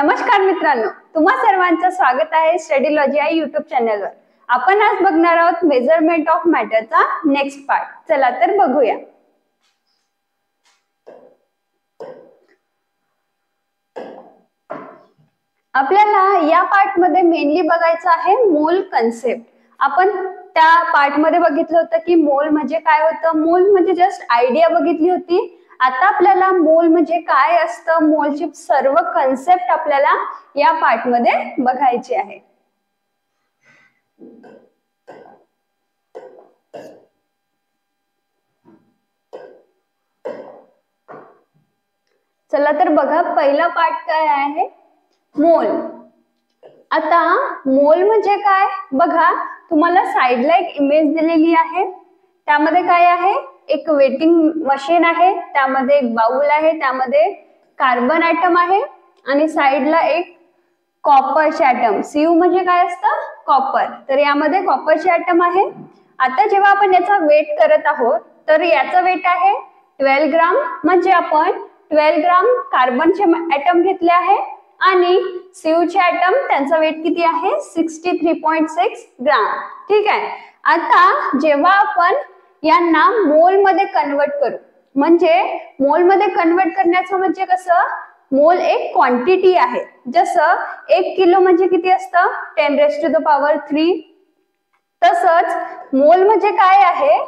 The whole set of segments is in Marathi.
नमस्कार मित्रांनो, तुम्हा सर्वांचं स्वागत आहे स्टडीलॉजी या यूट्यूब चॅनलवर। आपण आज बघणार आहोत मेजरमेंट ऑफ मॅटरचा नेक्स्ट पार्ट। चला तर बघूया। आपल्याला या पार्ट मध्ये मेनली बघायचं आहे मोल कन्सेप्ट। आपण त्या पार्ट मध्ये बघितलं होतं की मोल म्हणजे काय होतं। मोल म्हणजे जस्ट आयडिया बघितली होती। आता आपल्याला मोल म्हणजे काय असतं, मोलची सर्व कन्सेप्ट आपल्याला या पार्ट मध्ये बघायची आहे। चला तर बघा, पहिला पार्ट काय आहे, मोल। आता मोल म्हणजे काय बघा, तुम्हाला साइडला एक इमेज दिलेली आहे। त्यामध्ये काय आहे, एक वेटिंग मशीन आहे, त्यामध्ये एक बाउल आहे, त्यामध्ये कार्बन ॲटम आहे आणि साइडला एक कॉपरचे ॲटम। Cu म्हणजे काय असतं, कॉपर। तर यामध्ये कॉपरचे ॲटम आहे। आता जेव्हा आपण याचा वेट करत आहोत तर याचा वेट आहे 12 ग्राम। म्हणजे आपण 12 ग्राम कार्बनचे ॲटम घेतले आहे आणि Cu चे ॲटम त्यांचा वेट किती आहे 63.6 ग्राम। ठीक आहे। आता जेव्हा आपण यांना मोल मध्ये कन्वर्ट करू, म्हणजे मोल मध्ये कन्वर्ट करण्याचं म्हणजे कसं, मोल एक क्वांटिटी आहे। जसं 1 किलो म्हणजे किती असतं 10⁻³ तसंच मोल म्हणजे काय आहे,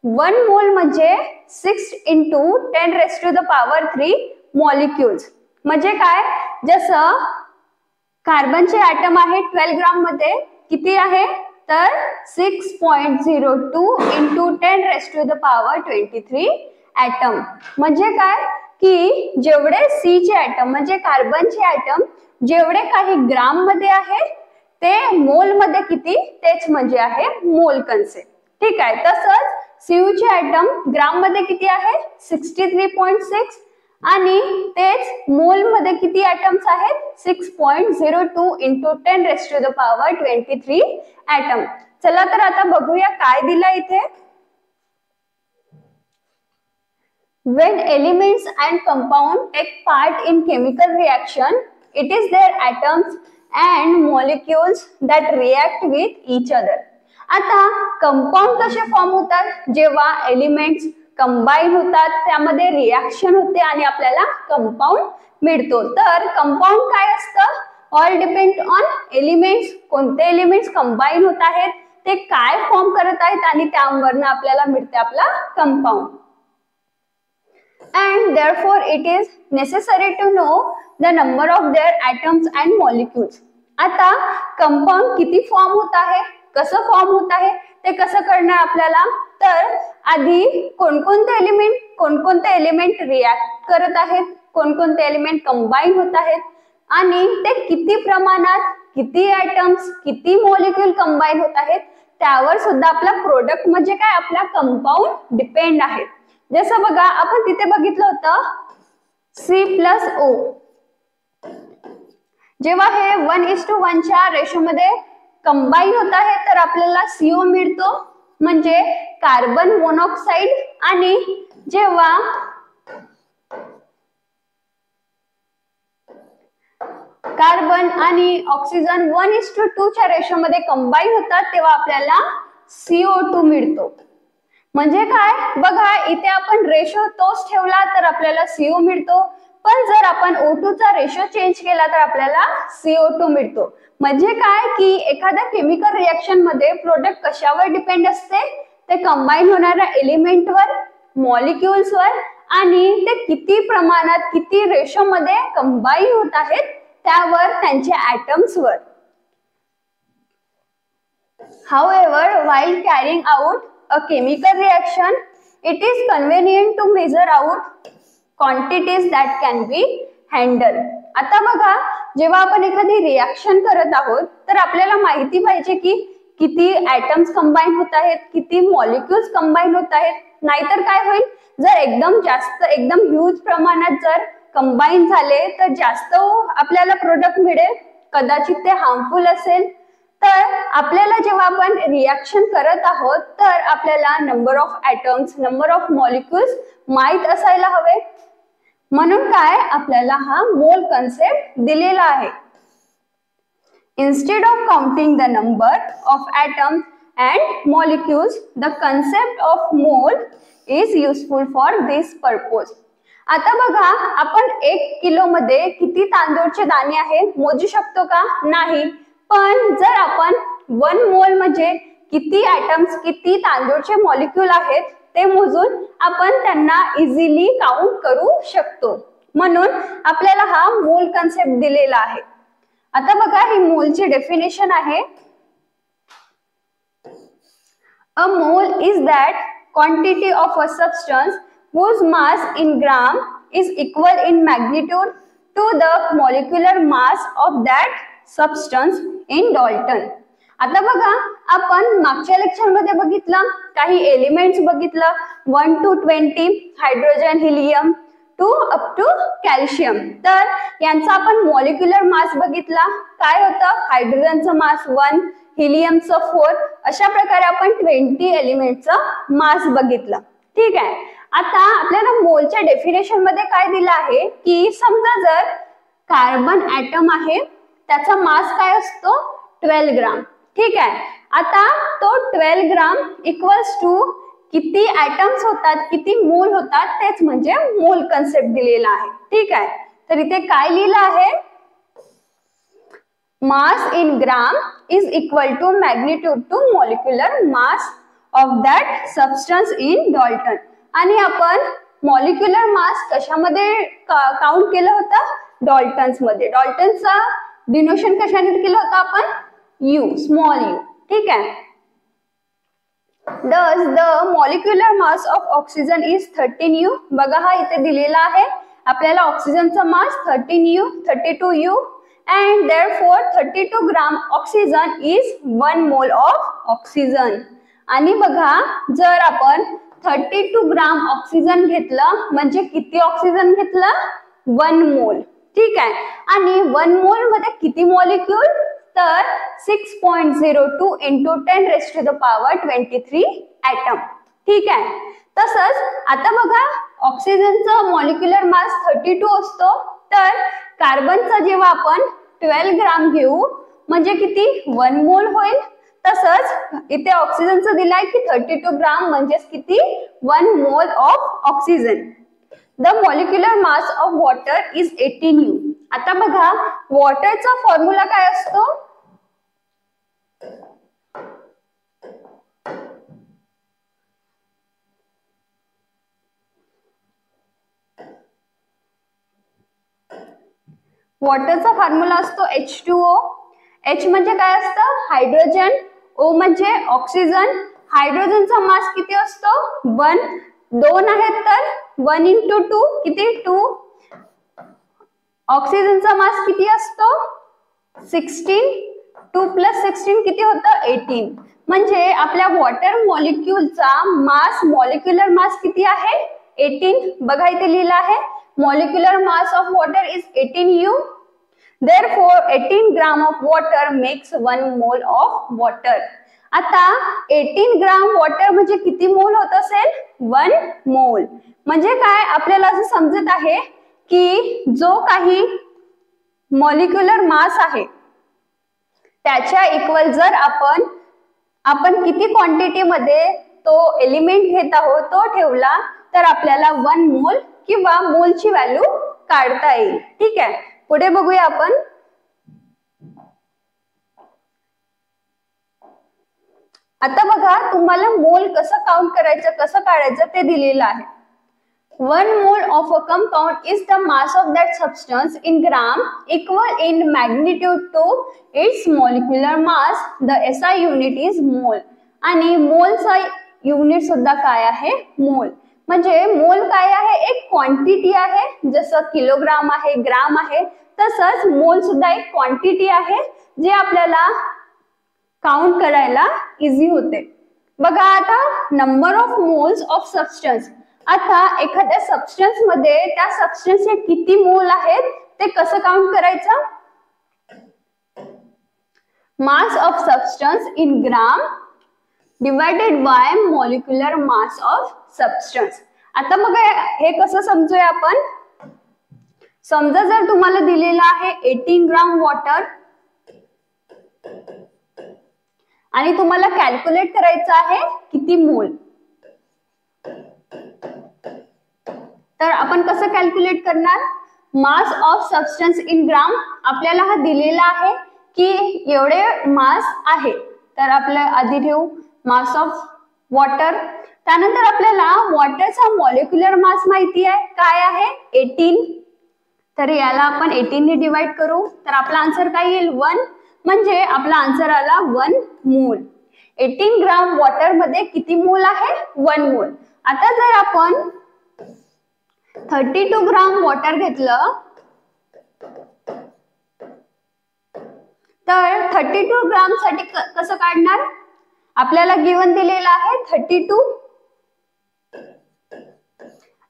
1 मोल म्हणजे 6 × 10⁻³ मॉलिक्युल्स। म्हणजे काय, जसं कार्बनचे ॲटम आहे 12 ग्राम मध्ये किती आहे तर 6.02 × 10⁻23 ॲटम। म्हणजे काय की जेवढे C चे ॲटम म्हणजे कार्बनचे ॲटम जेवढे काही ग्राम मध्ये आहे ते मोल मध्ये किती, तेच म्हणजे आहे मोल कन्सेप्ट। ठीक आहे। तसंच Cu चे ॲटम ग्राम मध्ये किती आहे 63.6 आणि तेच मोल मध्ये किती ॲटम्स आहेत 6.02 × 10⁻23 ॲटम। चला तर आता बघूया काय दिलं इथे। When elements and compound take part in chemical reaction, it is their atoms and molecules that react with each other. आता कंपाऊंड कसे फॉर्म होतात, जेव्हा एलिमेंट्स कंबाईन होतात त्यामध्ये रिएक्शन होते आणि आपल्याला कंपाऊंड मिळतो। तर कंपाऊंड काय असतं, ऑल डिपेंड ऑन एलिमेंट्स, कोणते एलिमेंट्स कंबाईन होत आहेत, ते काय फॉर्म करत आहेत आणि त्यावरून आपल्याला मिळते आपला compound. And therefore it is necessary to know the number of their atoms and molecules. आता कंपाऊंड किती फॉर्म होत आहे, कसं फॉर्म होत आहे ते कसं करणार आपल्याला, तर आधी कोणकोणते एलिमेंट रिएक्ट करत आहेत, कोणकोणते एलिमेंट कंबाईन होत आहेत आणि ते किती प्रमाणात, किती ॲटम्स, किती मॉलिक्यूल कंबाईन होत आहेत त्यावर सुद्धा आपला प्रोडक्ट म्हणजे काय, आपला कंपाऊंड डिपेंड आहे। जसं बघा, आपण तिथे बघितलं होतं C+O, जेव्हा हे 1:1 च्या रेशो मध्ये कंबाईन होत आहे तर आपल्याला CO मिळतो, म्हणजे कार्बन मोनॉक्साइड। आणि जेव्हा कार्बन आणि ऑक्सिजन 1:2 च्या रेशो मध्ये कंबाईन होतात तेव्हा आपल्याला CO2 मिळतो। म्हणजे काय बघा, इथे आपण रेशो तोच ठेवला तर आपल्याला CO मिळतो, पण जर आपण O2 चा रेशो चेंज केला तर आपल्याला CO2 मिळतो। म्हणजे काय की एखाद्या केमिकल रिएक्शन मध्ये प्रोडक्ट कशावर डिपेंड असते, ते कंबाईन होणाऱ्या एलिमेंटवर, मॉलिक्युल्सवर आणि ते किती प्रमाणात, किती रेशो मध्ये कंबाईन होत आहेत त्यावर, त्यांच्या ॲटम्सवर। However, while carrying out a chemical reaction, it is convenient to measure out quantities that can be handled. आता बघा, जेव्हा आपण एखादी रिएक्शन करत आहोत तर आपल्याला माहिती पाहिजे की किती ॲटम्स कंबाईन होत आहेत, किती मॉलिक्युल्स कंबाईन होत आहेत। नाहीतर काय होईल, जर एकदम जास्त, एकदम ह्यूज प्रमाणात जर कंबाईन झाले तर जास्त आपल्याला प्रोडक्ट मिळेल, कदाचित ते हार्मफुल असेल। तर आपल्याला जेव्हा आपण रिएक्शन करत आहोत तर आपल्याला number of atoms, number of molecules माहित असायला हवे। म्हणून काय आपल्याला हा मोल कन्सेप्ट दिलेला आहे. Instead of counting the number of atoms and molecules, the concept of mole is useful for this purpose. आता बघा, आपण 1 किलो मध्ये किती तांदूळचे दाणे आहेत मोजू शकतो का? नाही. पण जर आपण 1 मोल म्हणजे किती ॲटम्स, किती तांदूळचे मॉलिक्यूल आहेत ते मोजून आपण त्यांना इझिली काउंट करू शकतो. म्हणून आपल्याला हा मोल कन्सेप्ट दिलेला आहे. आता बघा, ही मोलची डेफिनेशन आहे. A mole is that quantity of a substance whose mass in gram is equal in magnitude to the molecular mass of that substance in Dalton. आता बघा, आपण मागच्या लेक्चर मध्ये बघितलं, काही एलिमेंट्स बघितलं, 1 to 20 hydrogen, helium, 2 up to calcium. तर यांचा आपण मॉलिक्युलर मास बघितला. काय होतं? हायड्रोजनचं मास 1, हिलियमचं 4. अशा प्रकारे आपण 20 एलिमेंटचं मास बघितलं. ठीक आहे. आता आपल्याला मोलच्या डेफिनेशन मध्ये काय दिलं आहे की समजा जर कार्बन ॲटम आहे, त्याचा मास काय असतो? 12 ग्राम. ठीक आहे. आता तो 12 ग्राम इक्वल्स टू किती ॲटम्स होतात, किती मोल होतात, तेच म्हणजे मोल कन्सेप्ट दिलेला आहे. ठीक आहे. तर इथे काय लिहिलं आहे? Mass in gram is equal to magnitude to molecular mass of that substance in dalton. आणि आपण मॉलिक्युलर मास कशामध्ये काउंट केलं होतं? डाल्टन्स मध्ये. डाल्टनचा डिनोशन कशाने केलं होतं आपण? You, small you. ठीक आहे. Thus the molecular mass of oxygen is 13U. बघा, हा इथे दिलेला आहे आपल्याला. ऑक्सिजनचा मास 13U, 32U, and therefore 32 gram oxygen is 1 mole of oxygen. आणि बघा, जर आपण 32 ग्राम ऑक्सिजन घेतलं म्हणजे किती ऑक्सिजन घेतलं? 1 मोल. ठीक आहे. आणि 1 मोल मध्ये किती मॉलिक्यूल? तर 6.02 into 10⁻23 ॲटम. ठीक आहे. तसंच आता बघा, ऑक्सिजनचा मॉलिक्युलर मास 32 असतो, तर कार्बनचा जेव्हा आपण 12 ग्राम घेऊ म्हणजे किती? 1 मोल होईल. तसंच इथे ऑक्सिजनचं दिलाय की 32 ग्राम म्हणजे किती? 1 mole of oxygen. The molecular mass of water is 18U. आता बघा, वॉटरचा फॉर्म्युला काय असतो? वॉटरचा फॉर्म्युला असतो H2O. H म्हणजे काय असतं? हायड्रोजन. O म्हणजे ऑक्सिजन. हायड्रोजनचा मास किती असतो? 1. 2 आहेत तर 1 into 2 किती? 2. ऑक्सिजनचा मास किती असतो? 16. 2 + 16 किती होतं? 18. म्हणजे आपल्या वॉटर मॉलिक्यूलचा मास, मॉलिक्युलर मास किती आहे? 18. बघा, इथे लिहिलं आहे molecular mass of water is 18U. Therefore 18 gram of water makes 1 mole of water. आता 18 ग्राम वॉटर म्हणजे किती मोल होत असेल? 1 मोल. म्हणजे काय आपल्याला असं समजत आहे की जो काही मॉलिक्युलर मास आहे त्याच्या इक्वल जर आपण किती क्वांटिटी मध्ये तो एलिमेंट घेत आहोत तो ठेवला तर आपल्याला 1 मोल किंवा मोलची व्हॅल्यू काढता येईल. ठीक आहे. पुढे बघूया आपण. आता बघा, तुम्हाला मोल कसं काउंट करायचं, कसं काढायचं ते दिलेलं आहे. 1 mole of a compound is the mass of that substance in gram equal in magnitude to its molecular mass. The SI unit is mole. आणि मोलचा युनिट सुद्धा काय आहे? मोल. म्हणजे मोल काय आहे? एक क्वांटिटी आहे. जसं किलोग्राम आहे, ग्राम आहे, तसंच मोल सुद्धा एक क्वांटिटी आहे जे आपल्याला काउंट करायला इझी होते. बघा, आता number of moles of substance. आता एखाद्या सबस्टन्स मध्ये त्या सबस्टन्सचे किती मोल आहेत ते कसं काउंट करायचं? Mass of substance in gram divided by molecular mass of substance. आता बघा, हे कसं समजूया आपण? समजा जर तुम्हाला दिलेलं आहे 18 ग्राम वॉटर आणि तुम्हाला कॅल्क्युलेट करायचं आहे किती मोल, तर आपण कसं कॅल्क्युलेट करणार? मास ऑफ सबस्टन्स इन ग्राम आपल्याला हा दिलेला आहे की एवढे मास आहे, तर आपल्या आधी ठेवू मास ऑफ वॉटर. त्यानंतर आपल्याला वॉटरचा मॉलिक्युलर मास माहिती आहे, काय आहे? 18. तर याला आपण 18 ने डिवाइड करू तर आपला आन्सर काय येईल? 1. म्हणजे आपला आन्सर आला 1 मोल. 18 ग्राम वॉटर मध्ये किती मोल आहे? 1 मोल. आता जर आपण 32 ग्राम वॉटर घेतलं तर 32 ग्राम साठी कसं काढणार? आपल्याला गिवन दिलेला आहे 32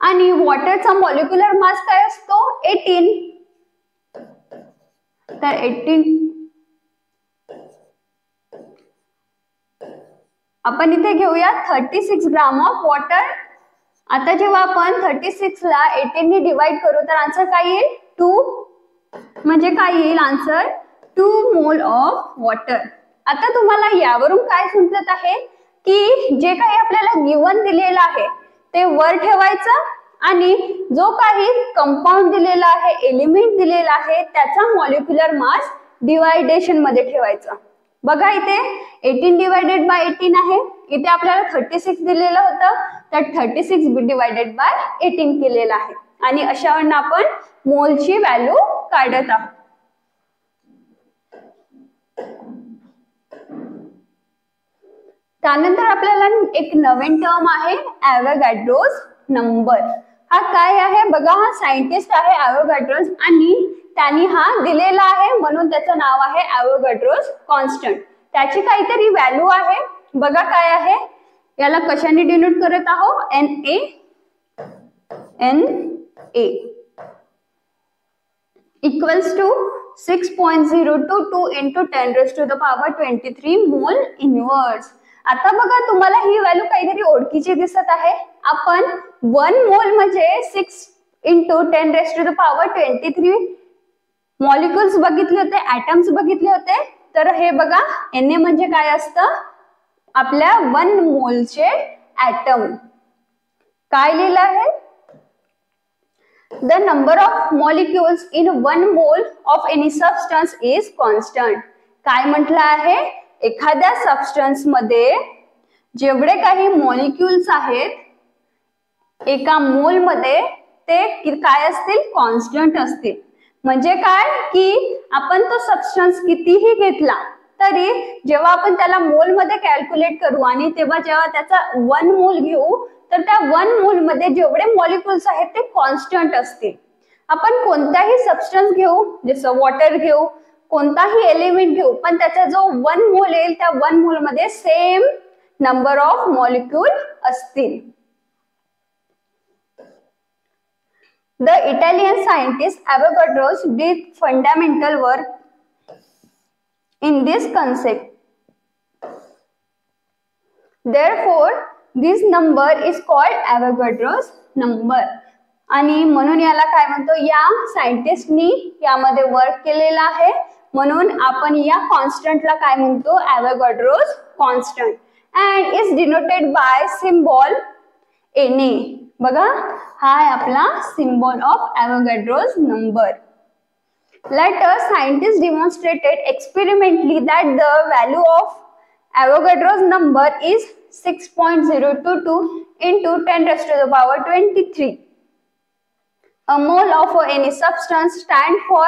आणि वॉटरचा मॉलिक्युलर मास काय असतो? 18. तर 18 आपण इथे घेऊया 36 ग्राम ऑफ वॉटर. आता जेव्हा आपण 36 ला 18 ने डिवाइड करू तर आन्सर काय येईल? 2. म्हणजे काय येईल आन्सर? 2 mole of water. आता तुम्हाला यावरून काय समजत आहे की जे काही आपल्याला गिवन दिलेलं आहे ते वर ठेवायचं आणि जो काही कंपाऊंड दिलेला आहे, एलिमेंट दिलेला आहे, त्याचा मॉलिक्युलर मास डिवायडेशन मध्ये ठेवायचा. बघा इथे 18 डिवायडेड बाय 18 आहे, इथे आपल्याला 36 दिलेलं होतं तर 36 डिवायडेड बाय 18 केलेलं आहे आणि अशावरून आपण मोलची व्हॅल्यू काढत आहोत. त्यानंतर आपल्याला एक नवीन टर्म आहे ॲव्होगाड्रोज नंबर. हा काय आहे? बघा, हा सायंटिस्ट आहे ॲव्होगाड्रोज आणि त्यांनी हा दिलेला आहे म्हणून त्याचं नाव आहे ॲव्होगाड्रोज कॉन्स्टंट. त्याची काहीतरी व्हॅल्यू आहे, बघा काय आहे. याला कशाने डिनोट करत आहोत? Na equals to 6.022 into 10⁻23 mole inverse. आता बघा तुम्हाला ही व्हॅल्यू काहीतरी ओळखीची दिसत आहे. आपण 1 मोल म्हणजे 6 into 10⁻23 मॉलिक्युल्स बघितले होते, ऍटम्स बघितले होते. तर हे बघा Na म्हणजे काय असतं? आपल्या 1 मोलचे ऍटम. काय लिहिलं आहे? The number of molecules in 1 mole of any substance is constant. काय म्हटलं आहे? एखाद्या सबस्टन्स मध्ये जेवढे काही मॉलिक्युल्स आहेत एका मोल मध्ये ते काय असतील? कॉन्स्टंट असतील. म्हणजे काय की आपण तो सबस्टन्स कितीही घेतला तरी जेव्हा आपण त्याला मोल मध्ये कॅल्क्युलेट करू आणि तेव्हा जेव्हा त्याचा 1 मोल घेऊ तर त्या 1 मोल मध्ये जेवढे मॉलिक्युल्स आहेत ते कॉन्स्टंट असतील. आपण कोणताही सबस्टन्स घेऊ, जसं वॉटर घेऊ, कोणताही एलिमेंट घेऊ, पण त्याचा जो 1 मोल येईल त्या 1 मोल मध्ये सेम नंबर ऑफ मॉलिक्यूल असतील. The Italian scientist Avogadro did fundamental work in this concept. Therefore, this number is called Avogadro's number. आणि म्हणून याला काय म्हणतो? या सायंटिस्टनी यामध्ये वर्क केलेला आहे म्हणून आपण या कॉन्स्टंटला काय म्हणतो? Avogadro's constant and is denoted by symbol Na. बघा, हा आहे आपला symbol of Avogadro's number. Later, scientists demonstrated experimentally that the value of Avogadro's number is 6.022 into 10⁻23. A mole of any substance stand for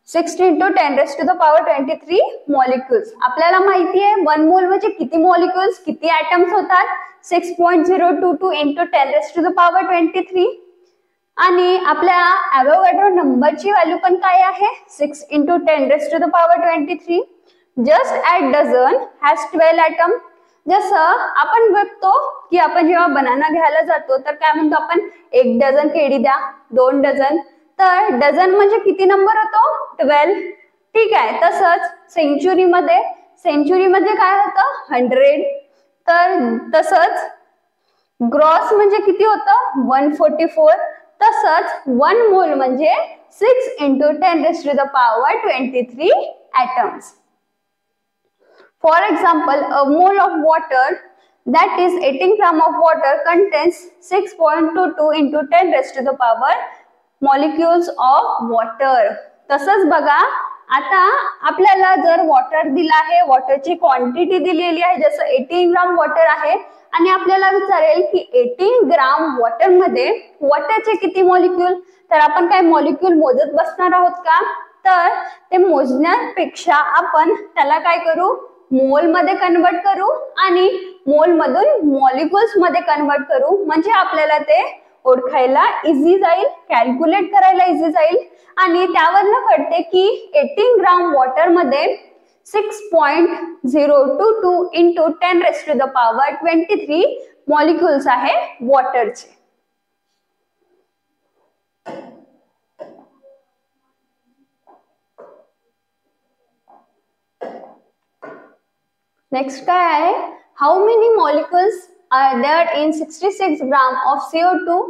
16 to 10⁻23 molecules. आपल्याला माहिती आहे 1 मोल म्हणजे किती मॉलिक्युल्स, किती ऍटम्स होतात? 6.022 into 10⁻23. आणि आपल्या ॲव्होगाड्रो नंबरची व्हॅल्यू पण काय आहे? 6 into 10⁻23. Just at dozen has 12 atom. जसं आपण बघतो की आपण जेव्हा बनाना घ्यायला जातो तर काय म्हणतो आपण? 1 डझन केळी द्या, 2 डझन. तर डझन म्हणजे किती नंबर होतो? 12. ठीक आहे. तसंच सेंचुरी मध्ये काय होतं? 100. तर तसंच ग्रॉस म्हणजे किती होतं? 144. तसंच 1 मोल म्हणजे 6 into 10 raised to the power 23 atoms. For example, a mole of water, that is 18 gram of water, contains 6.22 into 10 raised to the power molecules of water. तसंच बघा, आता आपल्याला जर वॉटर दिला आहे, वॉटरची क्वांटिटी दिलेली आहे, जसं 18 ग्राम वॉटर आहे आणि आपल्याला विचारेल की 18 ग्राम वॉटर मध्ये वॉटरचे किती मॉलिक्यूल, तर आपण काय मॉलिक्यूल मोजत बसणार आहोत का? तर ते मोजण्यापेक्षा आपण त्याला काय करू, मोल मध्ये कन्वर्ट करू आणि मोल मधून मॉलिक्युल्स मध्ये कन्वर्ट करू, म्हणजे आपल्याला ते ओळखायला इझी जाईल, कॅल्क्युलेट करायला इझी जाईल. आणि त्यावरनं कळते की 18 ग्राम वॉटर मध्ये 6.022 into 10 raised to the power 23 molecules आहे वॉटरचे. नेक्स्ट काय आहे, how many molecules are there in 66 gram of CO2.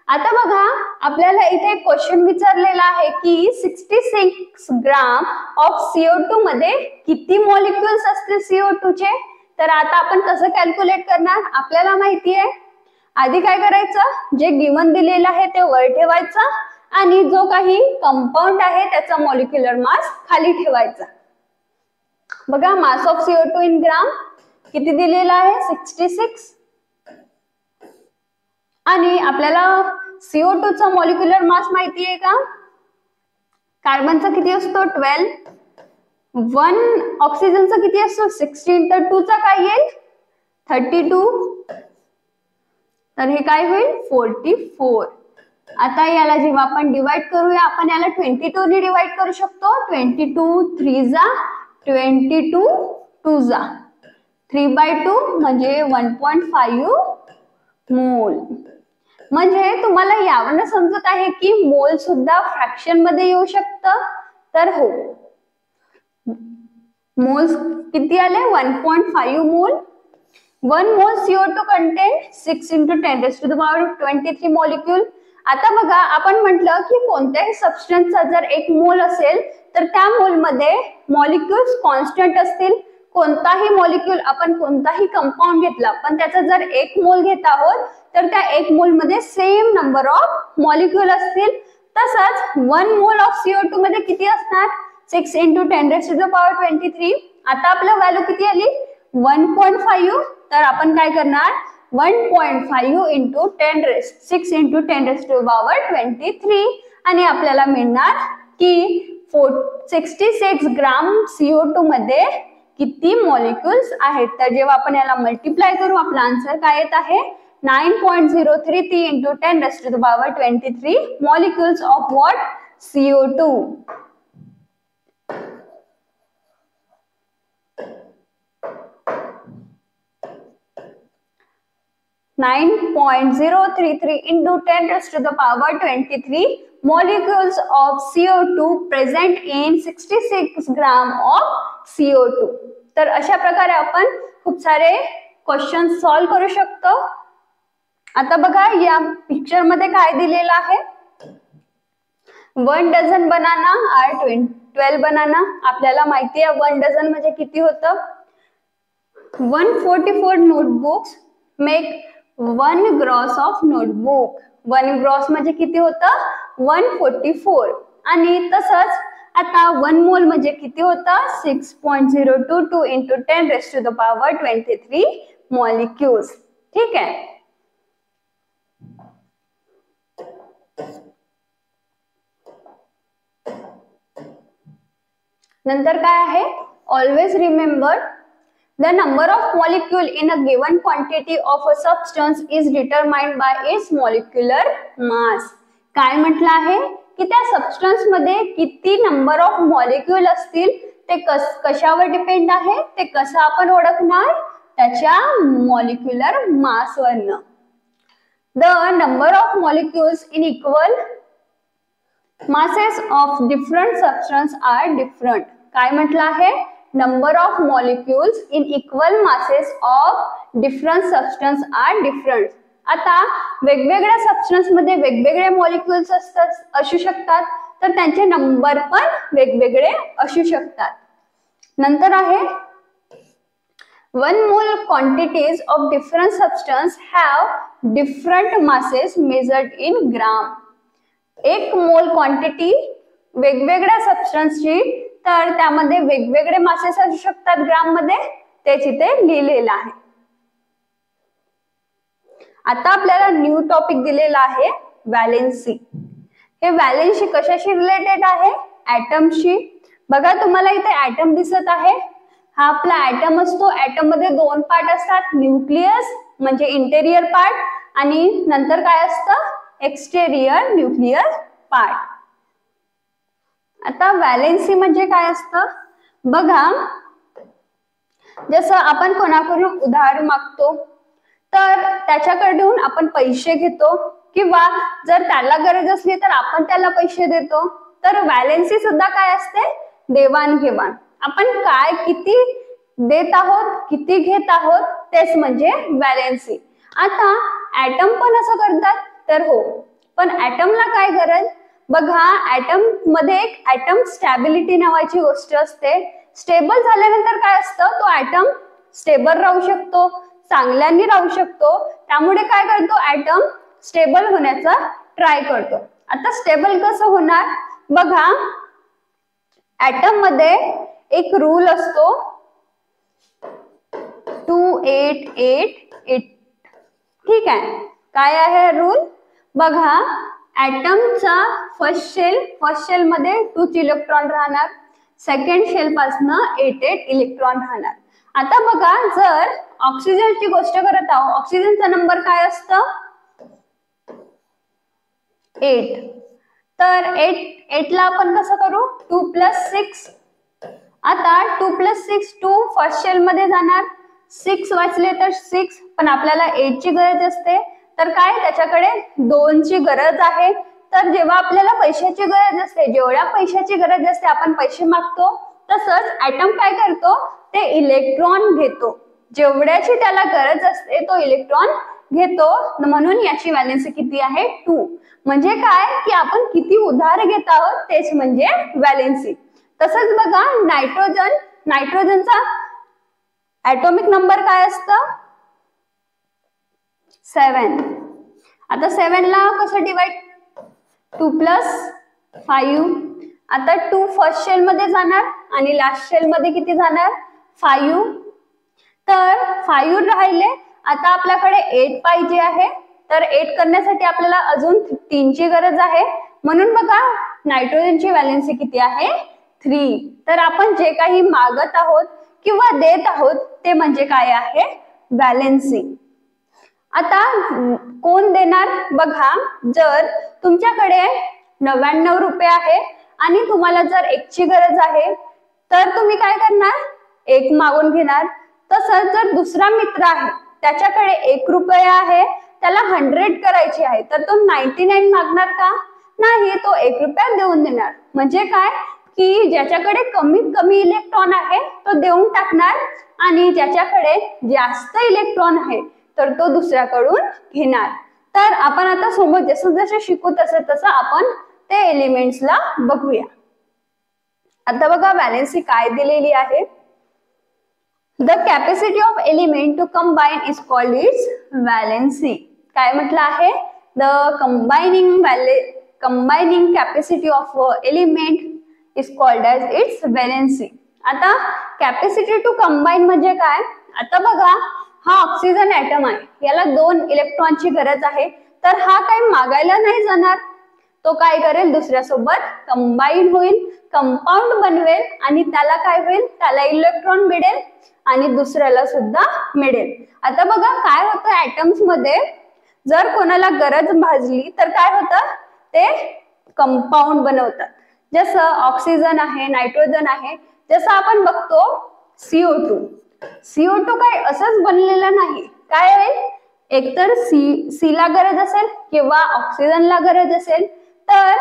आता बघा, आपल्याला इथे एक क्वेश्चन विचारलेला आहे की 66 ग्राम ऑफ CO2 मध्ये किती मॉलिक्युल्स असतील CO2 चे. तर आता आपण कसं कॅल्क्युलेट करणार, आपल्याला माहिती आहे, आधी काय करायचं, जे गिवन दिलेलं आहे ते वर ठेवायचं आणि जो काही कंपाऊंड आहे त्याचा मॉलिक्युलर मास खाली ठेवायचा. बघा, मास ऑफ CO2 इन ग्राम किती दिलेला आहे, 66, आणि आपल्याला CO2 चा मॉलिक्युलर मास माहिती आहे का, कार्बनचा किती असतो 12, 1 ऑक्सिजनचा किती असतो 16, तर 2 चा काय येईल 32, तर हे काय होईल 44. आता याला जेव्हा आपण डिवाइड करूया, आपण याला 22 ने डिवाइड करू शकतो, 22 3 जा 22 2 जा 3/2 म्हणजे 1.5 मोल. म्हणजे तुम्हाला यावरून समजत आहे की मोल सुद्धा फ्रॅक्शन मध्ये येऊ शकतं. तर हो, मोल्स किती आले 1.5 मोल. 1 मोल CO2 content 6 into 10 raised to the power 23 molecule. आता बघा, आपण म्हटलं की कोणत्याही सबस्टन्सचा जर 1 मोल असेल तर त्या मोल मध्ये मॉलिक्युल्स कॉन्स्टंट असतील. कोणताही मॉलिक्यूल, आपण कोणताही कंपाऊंड घेतला पण त्याचा जर 1 मोल घेत आहोत तर त्या 1 मोल मध्ये सेम नंबर ऑफ मॉलिक्यूल असतील. तसंच 1 मोल ऑफ CO2 मध्ये किती असणार 6 into 10 raised to the power 23. आता आपलं व्हॅल्यू किती आली 1.5, तर आपण काय करणार 1.5 into 6 into 10 raised to the power 23 आणि आपल्याला मिळणार की 66 ग्राम CO2 मध्ये किती मॉलिक्युल्स आहेत. तर जेव्हा आपण याला मल्टिप्लाय करू, आपला आन्सर काय येत आहे 9.033 into 10 raised to the power 23 molecules of what CO2. 9.033 into 10 raised to the power 23 molecules of CO2 present in 66 gram of CO2. तर अशा प्रकारे आपण खूप सारे क्वेश्चन सॉल्व करू शकतो. आता बघा, या पिक्चर मध्ये काय दिलेलं आहे, 1 डझन बनाना आर 12 बनाना. आपल्याला माहिती आहे 1 डझन म्हणजे किती होतं, 144 notebooks make 1 gross of notebook. 1 gross म्हणजे किती होतं 144. आणि तसंच आता 1 मोल म्हणजे किती होतं 6.022 into 10 raised to the power 23 molecules. ठीक आहे. नंतर काय आहे, always remember the number of molecule in a given quantity of a substance is determined by its molecular mass. काय म्हटलं आहे की त्या सबस्टन्स मध्ये किती नंबर ऑफ मॉलिक्यूल असतील ते कशावर डिपेंड आहे, ते कसं आपण ओळखणार, त्याच्या मॉलिक्युलर मास वरनं. The number of molecules in equal masses of different substance are different. काय म्हटलं आहे, number of molecules in equal masses of different substance are different. आता वेगवेगळ्या सबस्टन्स मध्ये वेगवेगळे मॉलिक्युल्स असू शकतात, तर त्यांचे नंबर पण वेगवेगळे असू शकतात. नंतर आहे 1 mole quantities of different substance have different masses measured in gram. 1 मोल क्वांटिटी वेगवेगळ्या सबस्टन्सची, तर त्यामध्ये वेगवेगळे मासेस असू शकतात ग्राम मध्ये, ते तिथे लिहिलेलं आहे. आता आपल्याला न्यू टॉपिक दिलेला आहे व्हॅलेन्सी. हे व्हॅलेन्सी कशाशी रिलेटेड आहे? ऍटमशी. बघा तुम्हाला इथे ऍटम दिसत आहे, हा आपला ऍटम असतो. ऍटम मध्ये 2 पार्ट असतात, न्यूक्लियस म्हणजे इंटेरियर पार्ट, आणि नंतर काय असतं? Exterior nuclear part. आता व्हॅलेन्सी म्हणजे काय असतं? बघा, जसं आपण कोणाकडून उधार मागतो, तर त्याच्याकडून आपण पैसे घेतो, किंवा जर त्याला गरज असली तर आपण त्याला पैसे देतो. तर व्हॅलेन्सी सुद्धा काय असते? देवाणघेवाण. आपण काय किती देत आहोत, किती घेत आहोत, तेच म्हणजे व्हॅलेन्सी. आता ऍटम पण असं करतात, तर हो, पण ऍटमला काय गरज? बघा, ऍटम मध्ये एक ऍटम स्टॅबिलिटी नावाची गोष्ट असते. स्टेबल झाल्यानंतर काय असतं? तो ऍटम स्टेबल राहू शकतो, चांगल्याने राहू शकतो. त्यामुळे काय करतो? ऍटम स्टेबल होण्याचा ट्राय करतो. आता स्टेबल कसं होणार? बघा, ऍटम मध्ये एक रूल असतो 2888. ठीक आहे, काय आहे रूल? बघा, ऍटमचा फर्स्ट शेल मध्ये 2 इलेक्ट्रॉन राहणार, सेकंड शेल पासून 88 इलेक्ट्रॉन राहणार. आता बघा, जर ऑक्सिजनची गोष्ट करत आहोत, ऑक्सिजनचा नंबर काय असतं? 8. तर 8 ला आपण कसं करू? 2 + 6. आता 2 + 6 2 फर्स्ट शेल मध्ये जाणार, 6 वाचले तर 6, पण आपल्याला 8 ची गरज असते, तर काय त्याच्याकडे 2 ची गरज आहे. तर जेव्हा आपल्याला पैशाची गरज असते, जेवढ्या पैशाची गरज असते आपण पैसे मागतो, तसंच ऍटम काय करतो? ते इलेक्ट्रॉन घेतो. जेवढ्याची त्याला गरज असते तो इलेक्ट्रॉन घेतो. म्हणून याची व्हॅलेन्सी किती आहे? 2. म्हणजे काय की आपण किती उधार घेत आहोत तेच म्हणजे व्हॅलेन्सी. तसंच बघा, नायट्रोजनचा ऍटॉमिक नंबर काय असतं? 7. आता 7 ला कसं डिवाइड? 2 + 5. आता 2 फर्स्ट शेल मध्ये जाणार आणि लास्ट शेल मध्ये किती जाणार? 5. तर 5 राहिले. आता आपल्याकडे 8 पाहिजे आहे, तर 8 करण्यासाठी आपल्याला अजून 3 ची गरज आहे. म्हणून बघा, नायट्रोजनची व्हॅलेन्सी किती आहे? 3. तर आपण जे काही मागत आहोत किंवा देत आहोत ते म्हणजे काय आहे? व्हॅलेन्सी. आता कोण देणार? बघा, जर तुमच्याकडे 99 रुपये आहे आणि तुम्हाला जर 1 ची गरज आहे, तर तुम्ही काय करणार? 1 मागून घेणार. तसंच जर दुसरा मित्र आहे, त्याच्याकडे 1 रुपया आहे, त्याला 100 करायची आहे, तर तो 99 मागणार का? नाही, तो 1 रुपया देऊन देणार. म्हणजे काय की ज्याच्याकडे कमीत कमी इलेक्ट्रॉन आहे तो देऊन टाकणार, आणि ज्याच्याकडे जास्त इलेक्ट्रॉन आहे तर तो दुसऱ्याकडून घेणार. तर आपण आता समोर जसं जसं शिकू तसं आपण ते एलिमेंट्सला बघूया. आता बघा, व्हॅलेन्सी काय दिलेली आहे? The capacity of element to combine is called its valency. काय म्हटलं आहे? The combining capacity of element is called as its valency. आता कॅपॅसिटी टू कंबाईन म्हणजे काय? आता बघा, हा ऑक्सिजन ऍटम आहे, याला 2 इलेक्ट्रॉनची गरज आहे, तर हा काही मागायला नाही जाणार. तो काय करेल? दुसऱ्यासोबत कंबाईन होईल, कंपाऊंड बनवेल, आणि त्याला काय होईल? त्याला इलेक्ट्रॉन मिळेल आणि दुसऱ्याला सुद्धा मिळेल. आता बघा, काय होतं ऍटम्स मध्ये? जर कोणाला गरज भासली तर काय होतं? ते कंपाऊंड बनवतात. जसं ऑक्सिजन आहे, नायट्रोजन आहे. जसं आपण बघतो CO2 काय असंच बनलेलं नाही. काय होईल? एकतर सीला गरज असेल किंवा ऑक्सिजनला गरज असेल, तर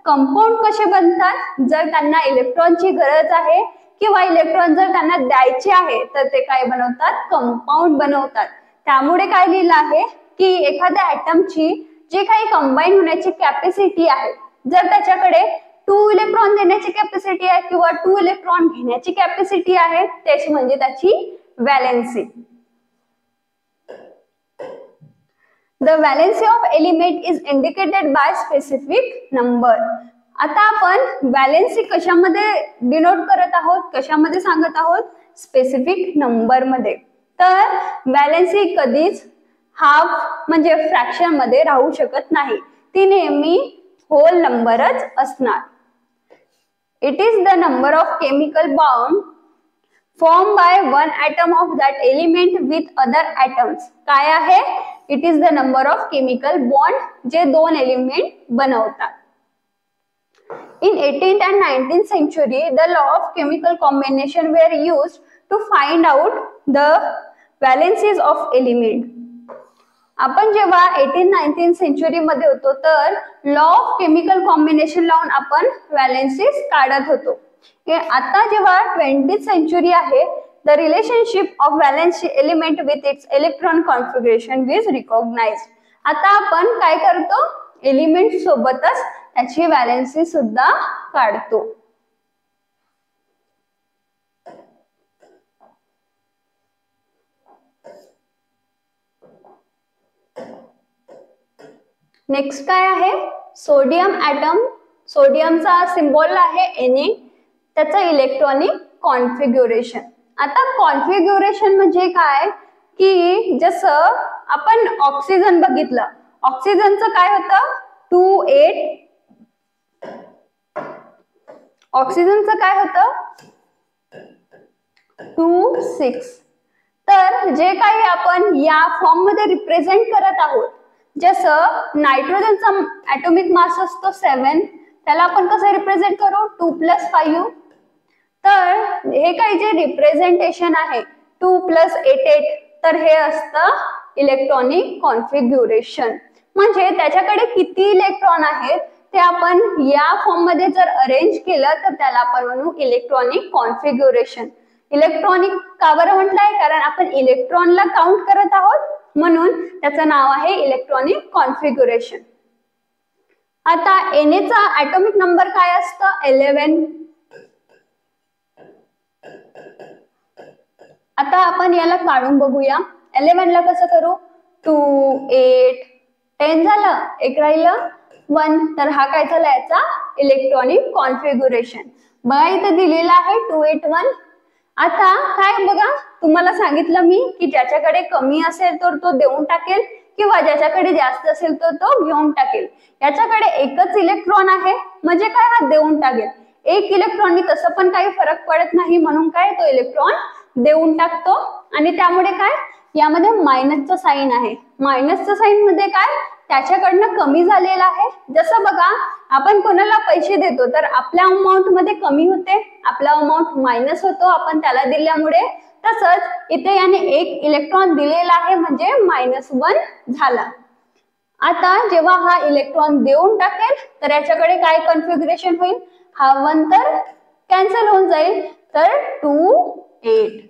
कंपाऊंड कसे बनतात? जर त्यांना इलेक्ट्रॉनची गरज आहे किंवा इलेक्ट्रॉन जर त्यांना द्यायचे आहे, तर ते काय बनवतात? कंपाऊंड बनवतात. त्यामुळे काय लिहिलं आहे? की एखाद्या ॲटमची जी काही कंबाईन होण्याची कॅपॅसिटी आहे, जर त्याच्याकडे 2 इलेक्ट्रॉन देण्याची कॅपॅसिटी आहे किंवा 2 इलेक्ट्रॉन घेण्याची कॅपॅसिटी आहे, त्याची म्हणजे त्याची valency. The valency of element is indicated by specific number. आता आपण व्हॅलेन्सी कशामध्ये डिनोट करत आहोत, कशामध्ये सांगत आहोत, स्पेसिफिक नंबर मध्ये. तर व्हॅलेन्सी कधीच हाफ म्हणजे फ्रॅक्शन मध्ये राहू शकत नाही, ती नेहमी होल नंबरच असणार. It is the number of chemical bond formed by one atom of that element with other atoms. काय आहे? It is the number of chemical bond जे दोन एलिमेंट बनवतात. In 18th and 19th century, the law of chemical combination were used to find out the valencies of element. आपण जेव्हा 18th-19th सेंचुरी मध्ये होतो तर लॉ ऑफ केमिकल कॉम्बिनेशन लावून आपण व्हॅलेन्सीज काढत होतो. आता जेव्हा 20th सेंचुरी आहे, the relationship of valency element with its electron configuration is recognized. आता आपण काय करतो, एलिमेंट सोबतच त्याची व्हॅलेन्सी सुद्धा काढतो. नेक्स्ट काय आहे, सोडियम ॲटम. सोडियमचा सिम्बॉल आहे Na, त्याचं इलेक्ट्रॉनिक कॉन्फिग्युरेशन. आता कॉन्फिग्युरेशन म्हणजे काय की जसं आपण ऑक्सिजन बघितलं, ऑक्सिजनचं काय होतं 2,8, ऑक्सिजनचं काय होतं 2,6. तर जे काही आपण या फॉर्म मध्ये रिप्रेझेंट करत आहोत, जसं नायट्रोजनचा ॲटॉमिक मास असतो 7, त्याला आपण कसं रिप्रेझेंट करू 2 + 5. तर हे काही जे रिप्रेझेंटेशन आहे 2 + 8, तर हे असतं इलेक्ट्रॉनिक कॉन्फिग्युरेशन. म्हणजे त्याच्याकडे किती इलेक्ट्रॉन आहेत ते आपण या फॉर्म मध्ये जर अरेंज केलं तर त्याला आपण म्हणू इलेक्ट्रॉनिक कॉन्फिग्युरेशन. इलेक्ट्रॉनिक का बरं म्हटलंय, कारण आपण इलेक्ट्रॉनला काउंट करत आहोत, म्हणून त्याचं नाव आहे इलेक्ट्रॉनिक कॉन्फिग्युरेशन. आता Na चा ॲटॉमिक नंबर काय असतं 11. आता आपण याला काढून बघूया. 11 ला कसं करू 2, 8, 10 झालं, एक राहिलं 1. तर हा काय झाला याचा इलेक्ट्रॉनिक कॉन्फिग्युरेशन. बघा इथे दिलेला आहे 281. आता काय बघा, तुम्हाला सांगितलं मी की ज्याच्याकडे कमी असेल तर तो देऊन टाकेल किंवा ज्याच्याकडे जास्त असेल तर तो घेऊन टाकेल. याच्याकडे एकच इलेक्ट्रॉन आहे म्हणजे काय हा देऊन टाकेल. एक इलेक्ट्रॉननी तसं पण काही फरक पडत नाही, म्हणून काय तो इलेक्ट्रॉन देऊन टाकतो. आणि त्यामुळे काय यामध्ये मायनसचं साइन आहे. मायनसचं साइन मध्ये काय त्याच्याकडनं कमी झालेला आहे. जसं बघा आपण कोणाला पैसे देतो तर आपल्या अमाऊंट मध्ये कमी होते, आपला अमाऊंट मायनस होतो आपण त्याला दिल्यामुळे. तसंच इथे याने एक इलेक्ट्रॉन दिलेला आहे म्हणजे -1 झाला. आता जेव्हा हा इलेक्ट्रॉन देऊन टाकेल तर याच्याकडे काय कॉन्फिगरेशन होईल, हा 1 तर कॅन्सल होऊन जाईल, तर 2, 8.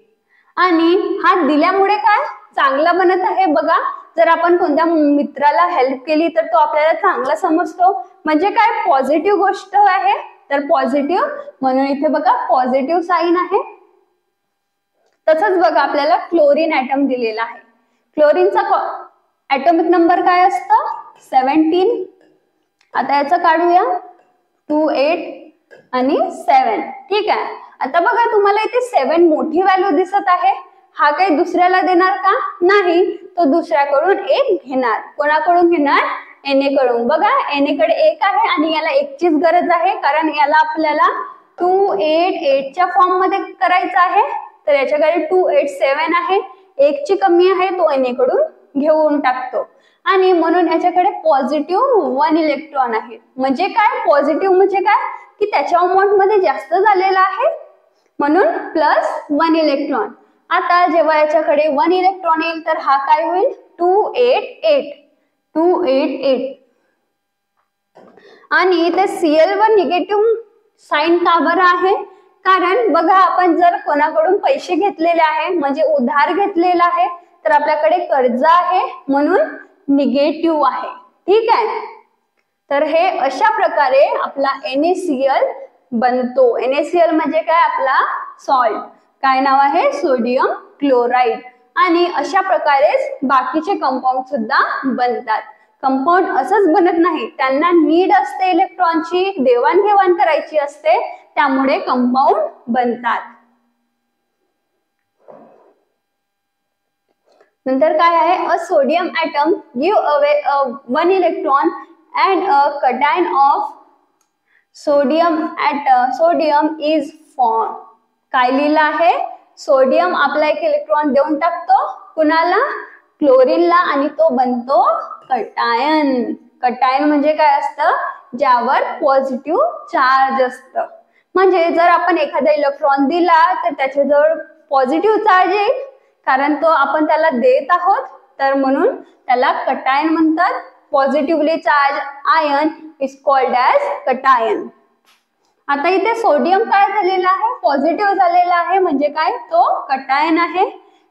आणि हा दिल्यामुळे काय चांगला बनत आहे. बघा जर आपण कोणत्या मित्राला हेल्प केली तर तो आपल्याला चांगला समजतो, म्हणजे काय पॉझिटिव्ह गोष्ट आहे, तर पॉझिटिव्ह, म्हणून इथे बघा पॉझिटिव्ह साइन आहे. तसंच बघा आपल्याला क्लोरीन ॲटम दिलेला आहे. क्लोरीनचा ॲटॉमिक नंबर काय असतं 17. आता याचं काढूया 2, 8 आणि 7. ठीक आहे. आता बघा तुम्हाला इथे 7 मोठी व्हॅल्यू दिसत आहे. हा काही दुसऱ्याला देणार का नाही, तो दुसऱ्याकडून 1 घेणार. कोणाकडून घेणार Na कडून. बघा Na कडे 1 आहे आणि याला 1 चीच गरज आहे, कारण याला आपल्याला 2, 8, 8 च्या फॉर्म मध्ये करायचं आहे. तर याच्याकडे 2, 8, 7 आहे, 1 ची कमी आहे, तो Na कडून घेऊन टाकतो. आणि म्हणून याच्याकडे पॉझिटिव्ह 1 इलेक्ट्रॉन आहे. म्हणजे काय पॉझिटिव्ह म्हणजे काय की त्याच्या अमाऊंट मध्ये जास्त झालेला आहे, म्हणून +1 इलेक्ट्रॉन. आता जेव्हा याच्याकडे 1 इलेक्ट्रॉन येईल तर हा काय होईल 288. आणि इथे Cl वर निगेटिव्ह साइन का बरं आहे, कारण बघा आपण जर कोणाकडून पैसे घेतलेले आहे म्हणजे उधार घेतलेला आहे तर आपल्याकडे कर्ज आहे, म्हणून निगेटिव्ह आहे. ठीक आहे, तर हे अशा प्रकारे आपला NaCl बनतो. NaCl म्हणजे काय, आपला सॉल्ट. काय नाव आहे, सोडियम क्लोराईड. आणि अशा प्रकारेच बाकीचे कंपाऊंड सुद्धा बनतात. कंपाऊंड असंच बनत नाही, त्यांना नीड असते इलेक्ट्रॉनची, देवाणघेवाण करायची असते, त्यामुळे कंपाऊंड बनतात. नंतर काय आहे, a sodium atom give away one electron and a cation of sodium is form. काय लिहिलं आहे, सोडियम आपला एक इलेक्ट्रॉन देऊन टाकतो कुणाला, क्लोरीनला, आणि तो बनतो कटायन. कटायन म्हणजे काय असतं, ज्यावर पॉझिटिव्ह चार्ज असतं. म्हणजे जर आपण एखादा इलेक्ट्रॉन दिला तर त्याच्याजवळ पॉझिटिव्ह चार्ज येईल, कारण तो आपण त्याला देत आहोत, तर म्हणून त्याला कटायन म्हणतात. Positively charge ion is called as cation. आता इथे सोडियम काय झालेला आहे, पॉझिटिव्ह झालेला आहे, म्हणजे काय, तो कटायन आहे.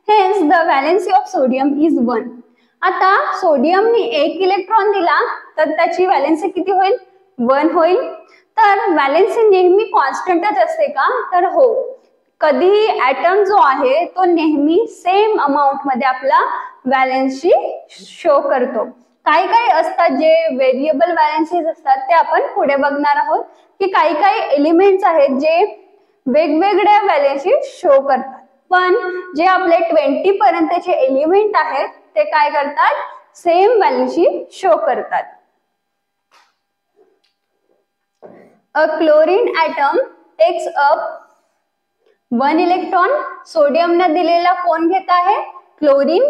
Hence the valency of sodium is 1. आता सोडियमने एक इलेक्ट्रॉन दिला तर त्याची व्हॅलेन्सी किती होईल, 1 होईल. तर व्हॅलेन्सी नेहमी कॉन्स्टंटच असते का, तर हो. कधीही ॲटम जो आहे तो नेहमी सेम अमाऊंट मध्ये आपला व्हॅलेन्सी शो करतो. काही काही असतात जे व्हेरिएबल व्हॅलेन्सीज असतात, ते आपण पुढे बघणार आहोत, की काही काही एलिमेंट्स आहेत जे वेगवेगळ्या व्हॅलेन्सी शो करतात. पण जे आपले 20 पर्यंतचे एलिमेंट आहेत ते काय करतात, सेम व्हॅलेन्सी शो करतात. A chlorine atom takes up 1 electron. सोडियमने दिलेला कोण घेत आहे, क्लोरीन,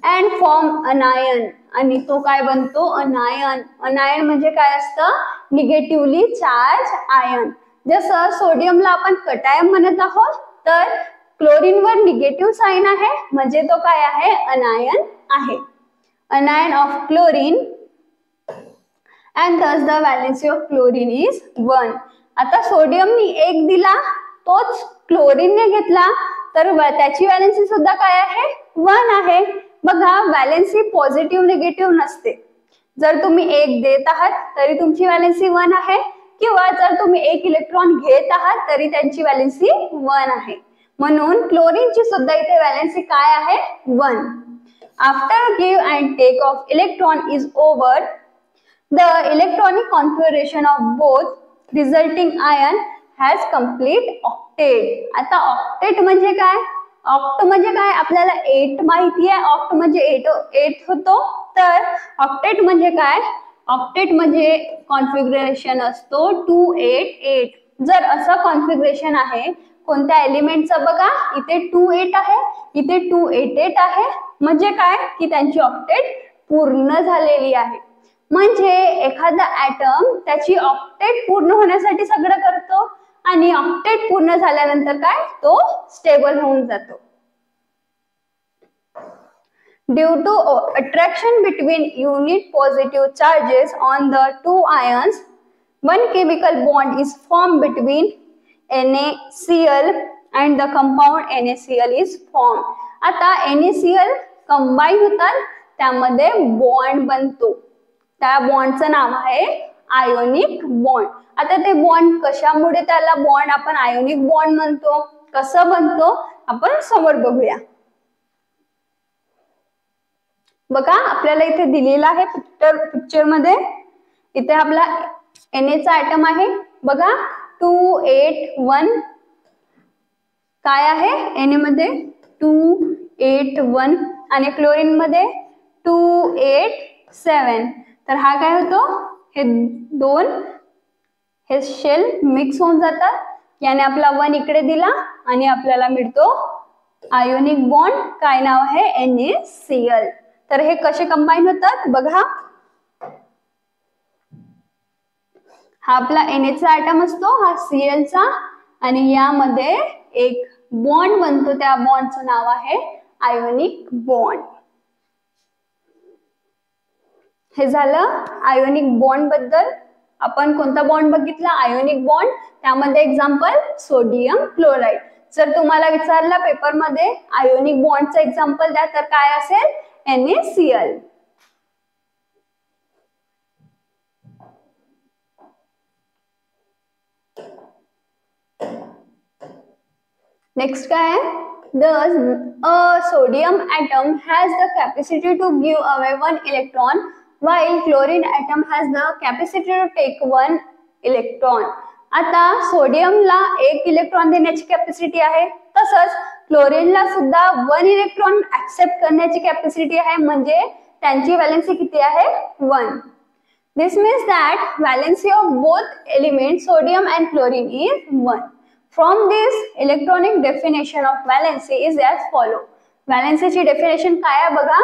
अँड फॉर्म अनायन, आणि तो काय बनतो, अनायन. अनायन म्हणजे काय असतं, निगेटिव्हली चार्ज आयन. जसं सोडियमला आपण कटायन म्हणत आहोत, तर क्लोरीनवर निगेटिव्ह साइन आहे, म्हणजे तो काय आहे, अनायन आहे. अनायन of chlorine and thus the valency of chlorine is 1. आता सोडियमने 1 दिला, तोच क्लोरीनने घेतला, तर त्याची व्हॅलेन्सी सुद्धा काय आहे, 1 आहे. बघा, व्हॅलेन्सी पॉझिटिव्ह निगेटिव्ह नसते. जर तुम्ही 1 देत आहात तरी तुमची व्हॅलेन्सी 1 आहे, किंवा जर तुम्ही 1 इलेक्ट्रॉन घेत आहात तरी त्यांची व्हॅलेन्सी 1 आहे. म्हणून क्लोरीनची सुद्धा इथे व्हॅलेन्सी काय आहे, 1. After give and take of electron is over, the electronic configuration of both resulting ion has complete octet. आता ऑक्टेट म्हणजे काय, ऑक्ट म्हणजे काय, आपल्याला 8 माहिती आहे. ऑक्ट म्हणजे 8 होतो, तर ऑक्टेट म्हणजे काय, ऑक्टेट म्हणजे कॉन्फिगरेशन असतो 288. जर असं कॉन्फिगरेशन आहे कोणत्या एलिमेंटचं, बघा इथे 28 आहे, इथे 288 आहे, म्हणजे काय, की त्यांची ऑक्टेट पूर्ण झालेली आहे. म्हणजे एखादा ॲटम त्याची ऑक्टेट पूर्ण होण्यासाठी सगळं करतो, आणि ऑक्टेट पूर्ण झाल्यानंतर काय, तो स्टेबल होऊन जातो. Due to attraction between unit positive charges on the 2 ions, 1 chemical bond is form between NaCl and the compound NaCl is form. आता NaCl कंबाईन होतात, त्यामध्ये बॉन्ड बनतो. त्या बॉन्डचं नाव आहे आयोनिक बॉन्ड. आता ते बॉन्ड कशामुळे त्याला बॉन्ड आपण आयोनिक बॉन्ड म्हणतो, कसं बनतो आपण समोर बघूया. बघा, आपल्याला इथे दिलेला आहे पिक्चर मध्ये, इथे आपला Na ॲटम आहे. बघा 281 काय आहे, Na मध्ये 281 आणि क्लोरीन मध्ये 287. तर हा काय होतो, हे 2 हे शेल मिक्स होऊन जातात, याने आपला 1 इकडे दिला आणि आपल्याला मिळतो आयोनिक बॉन्ड. काय नाव आहे, NaCl. तर हे कसे कंबाईन होतात बघा, हा आपला Na ॲटम असतो, हा Cl चा, आणि यामध्ये एक बॉन्ड बनतो, त्या बॉन्डचं नाव आहे आयोनिक बॉन्ड. हे झालं आयोनिक बॉन्ड बद्दल. आपण कोणता बॉन्ड बघितला, आयोनिक बॉन्ड, त्यामध्ये एक्झाम्पल सोडियम क्लोराईड. जर तुम्हाला विचारला पेपर मध्ये आयोनिक बॉन्डचं एक्झाम्पल द्या, तर काय असेल, NaCl. नेक्स्ट काय आहे, thus a sodium atom has the capacity to give away one electron while chlorine atom has the capacity to take one electron. आता सोडियमला 1 इलेक्ट्रॉन देण्याची कॅपॅसिटी आहे, तसंच क्लोरीनला सुद्धा 1 इलेक्ट्रॉन ऍक्सेप्ट करण्याची कॅपॅसिटी आहे, म्हणजे त्यांची व्हॅलेन्सी किती आहे 1. This means that valency of both elements sodium and chlorine is 1. From this, electronic definition of valency is as follow. Valency ची definition काय आहे बघा,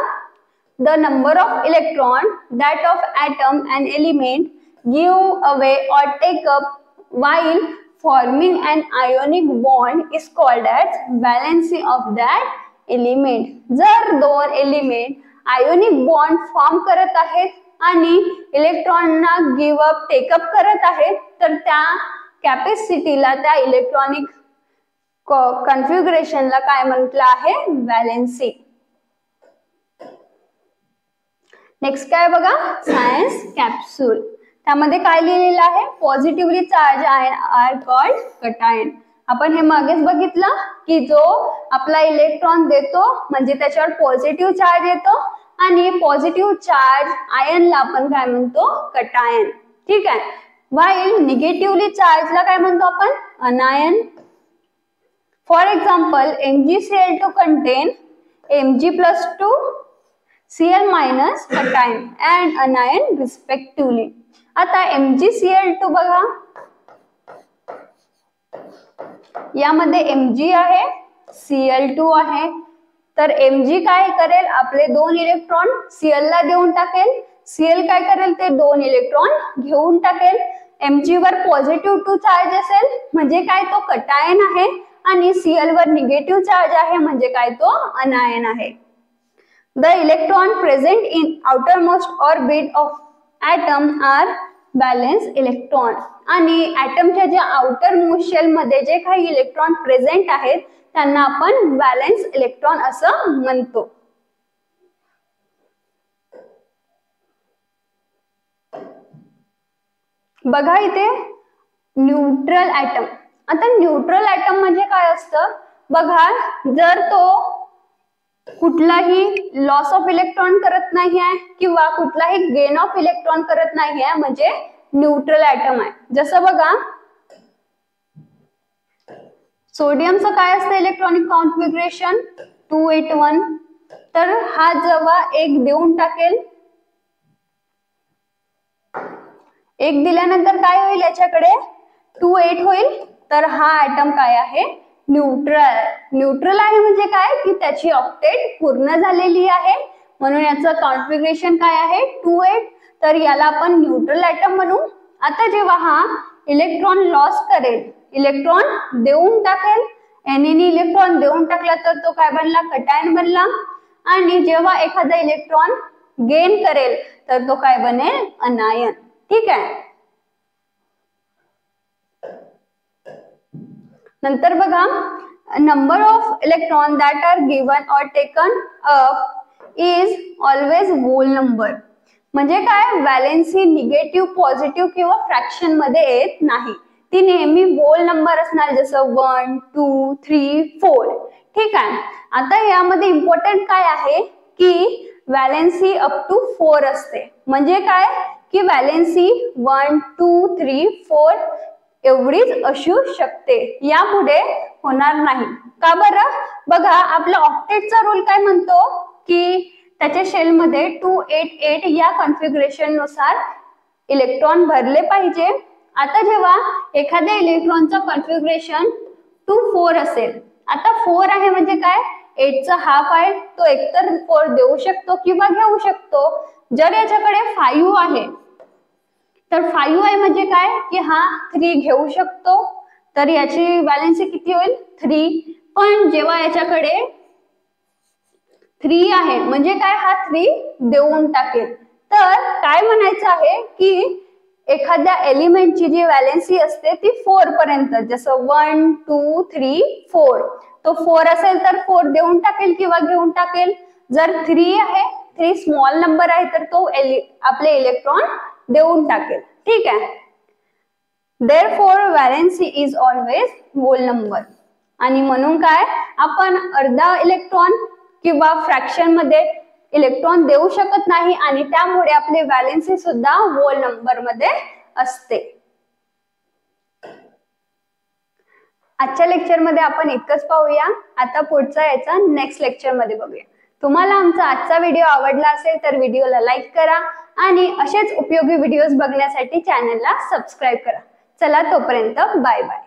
the number of electron that of atom and element give away or take up while forming an ionic bond is called as valency of that element. जर दोन एलिमेंट आयोनिक बॉन्ड फॉर्म करत आहेत आणि इलेक्ट्रॉनना गिव्ह अप टेकअप करत आहेत, तर त्या कॅपॅसिटीला, त्या इलेक्ट्रॉनिक कॉन्फिगरेशनला काय म्हटलं आहे, व्हॅलेन्सी. नेक्स्ट काय बघा, सायन्स कॅप्सूल. त्यामध्ये काय लिहिलेलं आहे, positively charge ion are called cation. आपण हे मागेच बघितलं की जो आपला इलेक्ट्रॉन देतो म्हणजे त्याच्यावर पॉझिटिव्ह चार्ज येतो, आणि पॉझिटिव्ह चार्ज आयनला आपण काय म्हणतो, कटायन. ठीक आहे. व्हाईल निगेटिव्हली चार्जला काय म्हणतो आपण, अनायन. For example MgCl2 contain Mg+2 Cl- cation and anion respectively. आता MgCl2 बघा, यामध्ये Mg आहे, Cl2 आहे, तर Mg काय करेल, आपले 2 इलेक्ट्रॉन Cl ला देऊन टाकेल, Cl काय करेल, ते 2 इलेक्ट्रॉन घेऊन टाकेल. Mg वर पॉझिटिव्ह 2 चार्ज असेल म्हणजे काय, तो कटायन आहे, आणि Cl वर निगेटिव्ह चार्ज आहे म्हणजे काय, तो अनायन आहे. The electron present in outermost orbit of atom are balance electron. आणि ॲटमच्या ज्या आउटर मोस्ट शेल मध्ये जे काही इलेक्ट्रॉन प्रेझेंट आहेत त्यांना आपण बॅलेन्स इलेक्ट्रॉन असं म्हणतो. बघा इथे न्यूट्रल ॲटम. आता न्यूट्रल ॲटम म्हणजे काय असतं बघा, जर तो कुठलाही लॉस ऑफ इलेक्ट्रॉन करत नाही आहे किंवा कुठलाही गेन ऑफ इलेक्ट्रॉन करत नाही आहे म्हणजे न्यूट्रल ॲटम आहे. जसं बघा सोडियमचं काय असतं इलेक्ट्रॉनिक कॉन्फिगरेशन 281, तर हा जेव्हा एक देऊन टाकेल, एक दिल्यानंतर काय होईल, याच्याकडे 28 होईल, तर हा ॲटम काय आहे, न्यूट्रल. न्यूट्रल आहे म्हणजे काय की त्याची ऑक्टेट पूर्ण झालेली आहे, म्हणून याचं कॉन्फिगरेशन काय आहे 28, तर याला आपण न्यूट्रल ॲटम म्हणू. आता जेव्हा हा इलेक्ट्रॉन लॉस करेल, इलेक्ट्रॉन देऊन टाकेल, एनएनी इलेक्ट्रॉन देऊन टाकला तर तो काय बनला, कटायन बनला. आणि जेव्हा एखादा इलेक्ट्रॉन गेन करेल तर तो काय बनेल, अनायन. ठीक आहे. नंतर बघा number of electron that are given or taken up is always whole number. म्हणजे काय, व्हॅलेन्सी निगेटिव्ह पॉझिटिव्ह किंवा फ्रॅक्शन मध्ये येत नाही, ती नेहमी होल नंबर असणार, जसं 1 2 3 4. ठीक आहे. आता यामध्ये इम्पॉर्टंट काय आहे की व्हॅलेन्सी अप टू 4 असते. म्हणजे काय की व्हॅलेन्सी 1 2 3 4 एवढीच असू शकते, यापुढे होणार नाही. का बरं, बघा आपल्या ऑक्टेटचा रूल काय म्हणतो की त्याच्या शेलमध्ये 288 या कॉन्फिगरेशन नुसार इलेक्ट्रॉन भरले पाहिजे. आता जेव्हा एखाद्या इलेक्ट्रॉनचा कॉन्फिगरेशन 2 4 असेल, आता 4 आहे म्हणजे काय, 8चा हाफ आहे, तो एकतर 4 देऊ शकतो किंवा घेऊ शकतो. जर याच्याकडे 5 आहे तर 5 आहे म्हणजे काय की हा 3 घेऊ शकतो, तर याची व्हॅलेन्सी किती होईल 3. पण जेव्हा याच्याकडे 3 आहे म्हणजे काय, हा 3 देऊन टाकेल. तर काय म्हणायचं आहे की एखाद्या एलिमेंटची जी व्हॅलेन्सी असते ती 4 पर्यंत, जसं 1 2 3 4, तो 4 असेल तर 4 देऊन टाकेल किंवा घेऊन टाकेल. जर 3 आहे, 3 स्मॉल नंबर आहे, तर तो आपले इलेक्ट्रॉन देऊन टाकेल. ठीक आहे. Therefore, valency is always whole number. आणि म्हणून काय आपण अर्धा इलेक्ट्रॉन किंवा फ्रॅक्शन मध्ये इलेक्ट्रॉन देऊ शकत नाही आणि त्यामुळे आपली व्हॅलेन्सी सुद्धा होल नंबर मध्ये असते. आजच्या लेक्चर मध्ये आपण इतकंच पाहूया. आता पुढचा याचा नेक्स्ट लेक्चर मध्ये बघूया. तुम्हाला आमचा आजचा व्हिडिओ आवडला असेल तर व्हिडिओला लाईक करा आणि असेच उपयोगी व्हिडिओज बघण्यासाठी चॅनलला सबस्क्राईब करा. चला तोपर्यंत बाय बाय.